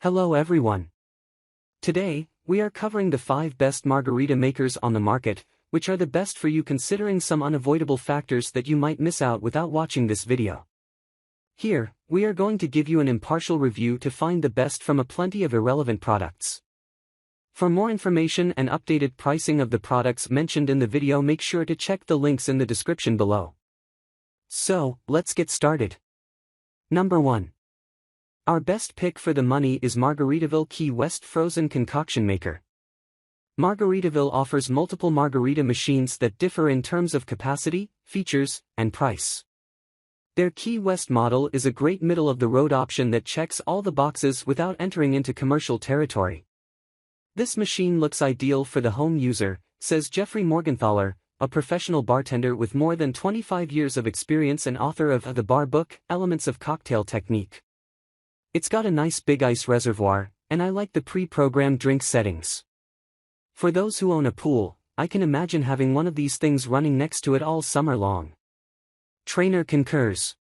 Hello everyone. Today, we are covering the 5 best margarita makers on the market, which are the best for you considering some unavoidable factors that you might miss out without watching this video. Here, we are going to give you an impartial review to find the best from a plenty of irrelevant products. For more information and updated pricing of the products mentioned in the video, make sure to check the links in the description below. So, let's get started. Number 1. Our best pick for the money is Margaritaville Key West Frozen Concoction Maker. Margaritaville offers multiple margarita machines that differ in terms of capacity, features, and price. Their Key West model is a great middle-of-the-road option that checks all the boxes without entering into commercial territory. This machine looks ideal for the home user, says Jeffrey Morgenthaler, a professional bartender with more than 25 years of experience and author of the bar book, Elements of Cocktail Technique. It's got a nice big ice reservoir, and I like the pre-programmed drink settings. For those who own a pool, I can imagine having one of these things running next to it all summer long. Trainer concurs.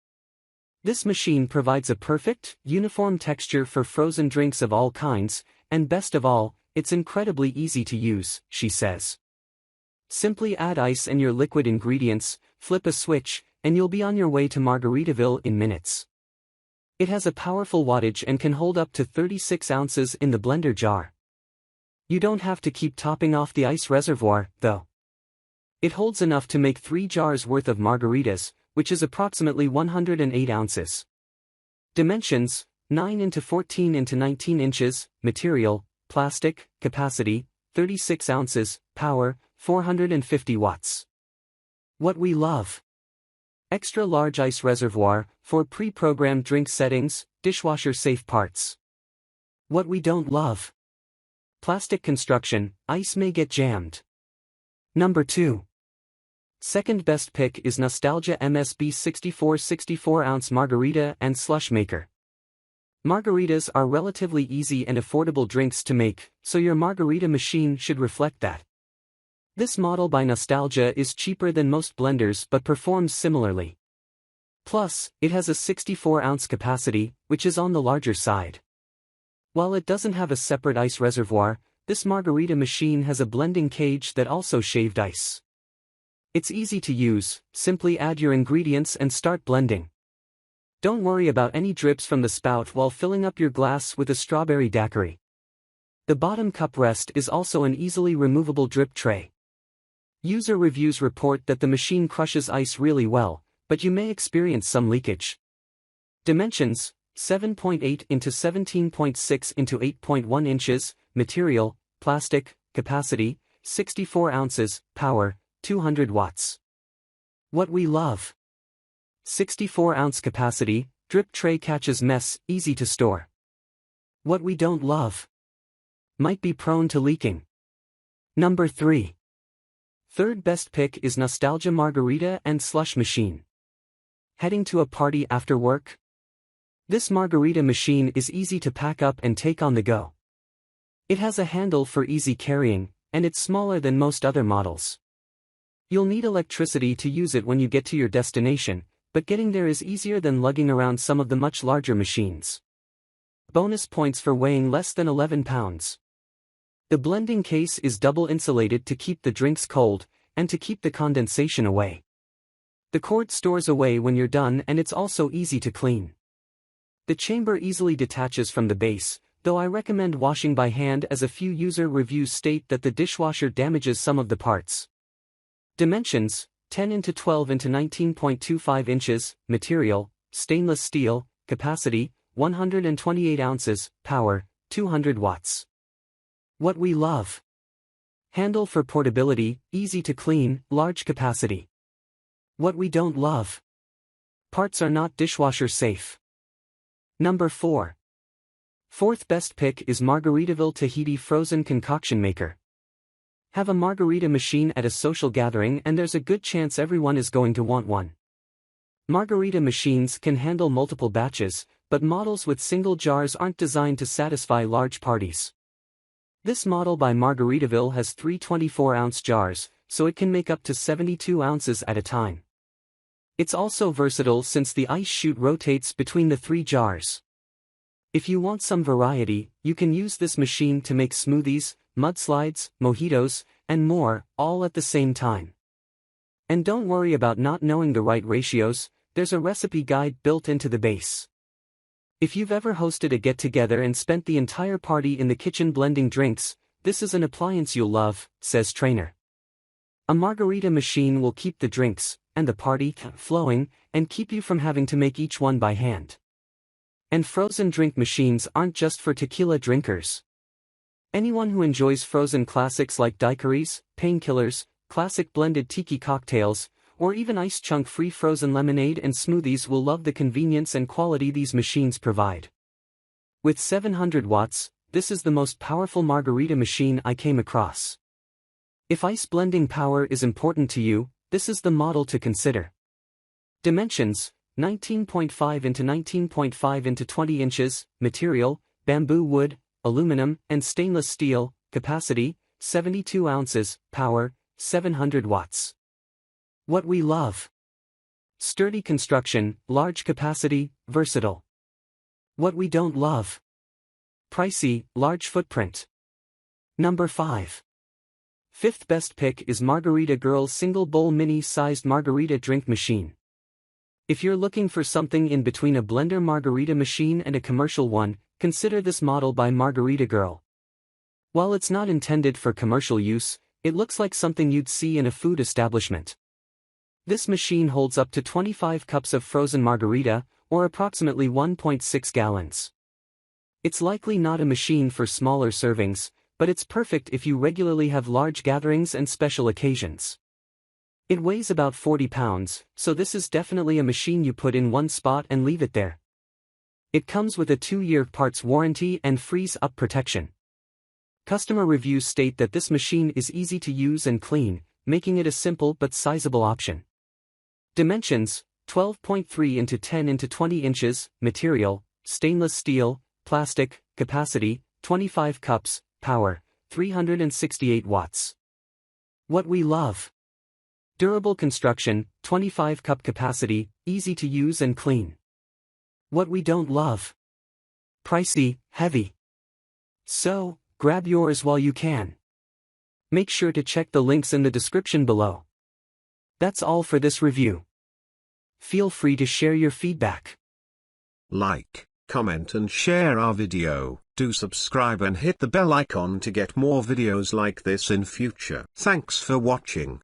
This machine provides a perfect, uniform texture for frozen drinks of all kinds, and best of all, it's incredibly easy to use, she says. Simply add ice and your liquid ingredients, flip a switch, and you'll be on your way to Margaritaville in minutes. It has a powerful wattage and can hold up to 36 ounces in the blender jar. You don't have to keep topping off the ice reservoir, though. It holds enough to make 3 jars worth of margaritas, which is approximately 108 ounces. Dimensions: 9 into 14 into 19 inches, material, plastic, capacity, 36 ounces, power, 450 watts. What we love. Extra large ice reservoir, for pre-programmed drink settings, dishwasher-safe parts. What we don't love. Plastic construction, ice may get jammed. Number 2. Second best pick is Nostalgia MSB 64-ounce Margarita and Slush Maker. Margaritas are relatively easy and affordable drinks to make, so your margarita machine should reflect that. This model by Nostalgia is cheaper than most blenders but performs similarly. Plus, it has a 64-ounce capacity, which is on the larger side. While it doesn't have a separate ice reservoir, this margarita machine has a blending cage that also shaved ice. It's easy to use, simply add your ingredients and start blending. Don't worry about any drips from the spout while filling up your glass with a strawberry daiquiri. The bottom cup rest is also an easily removable drip tray. User reviews report that the machine crushes ice really well, but you may experience some leakage. Dimensions: 7.8 into 17.6 into 8.1 inches, material, plastic, capacity, 64 ounces, power, 200 watts. What we love. 64-ounce capacity, drip tray catches mess, easy to store. What we don't love. Might be prone to leaking. Number 3. Third best pick is Nostalgia Margarita and Slush Machine. Heading to a party after work? This margarita machine is easy to pack up and take on the go. It has a handle for easy carrying, and it's smaller than most other models. You'll need electricity to use it when you get to your destination, but getting there is easier than lugging around some of the much larger machines. Bonus points for weighing less than 11 pounds. The blending case is double insulated to keep the drinks cold, and to keep the condensation away. The cord stores away when you're done and it's also easy to clean. The chamber easily detaches from the base, though I recommend washing by hand as a few user reviews state that the dishwasher damages some of the parts. Dimensions: 10 into 12 into 19.25 inches, material, stainless steel, capacity, 128 ounces, power, 200 watts. What we love. Handle for portability, easy to clean, large capacity. What we don't love. Parts are not dishwasher safe. Number 4. Fourth best pick is Margaritaville Tahiti Frozen Concoction Maker. Have a margarita machine at a social gathering and there's a good chance everyone is going to want one. Margarita machines can handle multiple batches, but models with single jars aren't designed to satisfy large parties. This model by Margaritaville has 3 24-ounce jars, so it can make up to 72 ounces at a time. It's also versatile since the ice chute rotates between the 3 jars. If you want some variety, you can use this machine to make smoothies, mudslides, mojitos, and more, all at the same time. And don't worry about not knowing the right ratios, there's a recipe guide built into the base. If you've ever hosted a get-together and spent the entire party in the kitchen blending drinks, this is an appliance you'll love, says trainer. A margarita machine will keep the drinks, and the party, flowing, and keep you from having to make each one by hand. And frozen drink machines aren't just for tequila drinkers. Anyone who enjoys frozen classics like daiquiris, painkillers, classic blended tiki cocktails, or even ice chunk-free frozen lemonade and smoothies will love the convenience and quality these machines provide. With 700 watts, this is the most powerful margarita machine I came across. If ice blending power is important to you, this is the model to consider. Dimensions: 19.5 into 19.5 into 20 inches, material, bamboo wood, aluminum, and stainless steel, capacity, 72 ounces, power, 700 watts. What we love: sturdy construction, large capacity, versatile. What we don't love: pricey, large footprint. Number 5. Fifth best pick is Margarita Girl's single bowl mini-sized margarita drink machine. If you're looking for something in between a blender margarita machine and a commercial one, consider this model by Margarita Girl. While it's not intended for commercial use, it looks like something you'd see in a food establishment. This machine holds up to 25 cups of frozen margarita, or approximately 1.6 gallons. It's likely not a machine for smaller servings, but it's perfect if you regularly have large gatherings and special occasions. It weighs about 40 pounds, so this is definitely a machine you put in one spot and leave it there. It comes with a 2-year parts warranty and freeze-up protection. Customer reviews state that this machine is easy to use and clean, making it a simple but sizable option. Dimensions: 12.3 into 10 into 20 inches, material, stainless steel, plastic, capacity, 25 cups, power, 368 watts. What we love: durable construction, 25 cup capacity, easy to use and clean. What we don't love: pricey, heavy. So, grab yours while you can. Make sure to check the links in the description below. That's all for this review. Feel free to share your feedback. Like, comment and share our video. Do subscribe and hit the bell icon to get more videos like this in future. Thanks for watching.